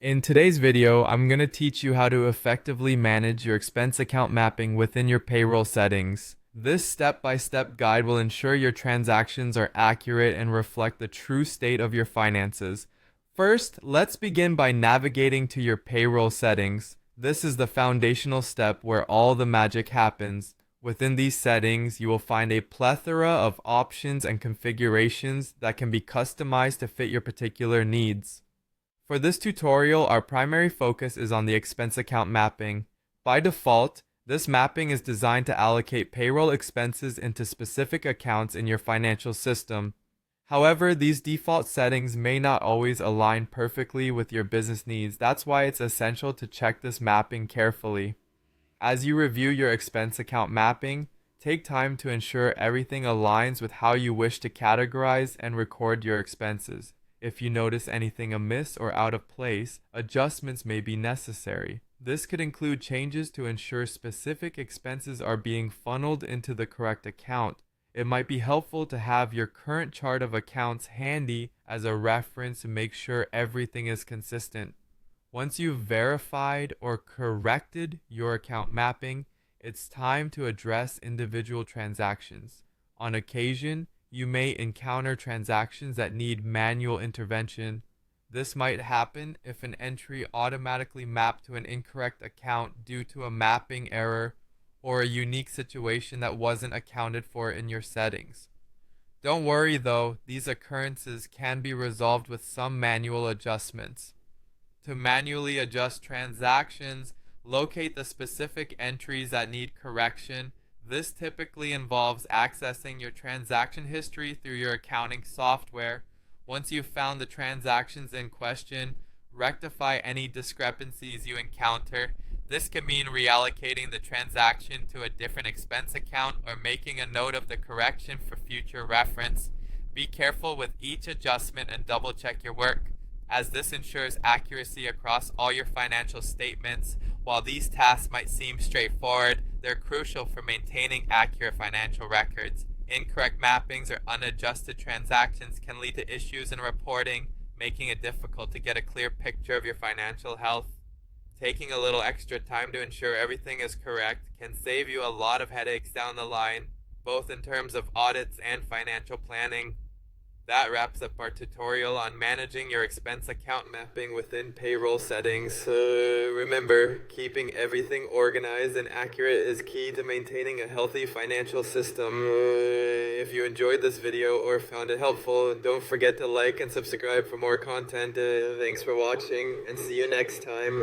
In today's video, I'm going to teach you how to effectively manage your expense account mapping within your payroll settings. This step-by-step guide will ensure your transactions are accurate and reflect the true state of your finances. First, let's begin by navigating to your payroll settings. This is the foundational step where all the magic happens. Within these settings, you will find a plethora of options and configurations that can be customized to fit your particular needs. For this tutorial, our primary focus is on the expense account mapping. By default, this mapping is designed to allocate payroll expenses into specific accounts in your financial system. However, these default settings may not always align perfectly with your business needs. That's why it's essential to check this mapping carefully. As you review your expense account mapping, take time to ensure everything aligns with how you wish to categorize and record your expenses. If you notice anything amiss or out of place, adjustments may be necessary. This could include changes to ensure specific expenses are being funneled into the correct account. It might be helpful to have your current chart of accounts handy as a reference to make sure everything is consistent. Once you've verified or corrected your account mapping, it's time to address individual transactions. On occasion, you may encounter transactions that need manual intervention. This might happen if an entry automatically mapped to an incorrect account due to a mapping error or a unique situation that wasn't accounted for in your settings. Don't worry though, these occurrences can be resolved with some manual adjustments. To manually adjust transactions, locate the specific entries that need correction. This typically involves accessing your transaction history through your accounting software. Once you've found the transactions in question, rectify any discrepancies you encounter. This can mean reallocating the transaction to a different expense account or making a note of the correction for future reference. Be careful with each adjustment and double check your work, as this ensures accuracy across all your financial statements. While these tasks might seem straightforward, they're crucial for maintaining accurate financial records. Incorrect mappings or unadjusted transactions can lead to issues in reporting, making it difficult to get a clear picture of your financial health. Taking a little extra time to ensure everything is correct can save you a lot of headaches down the line, both in terms of audits and financial planning. That wraps up our tutorial on managing your expense account mapping within payroll settings. Remember, keeping everything organized and accurate is key to maintaining a healthy financial system. If you enjoyed this video or found it helpful, don't forget to like and subscribe for more content. Thanks for watching and see you next time.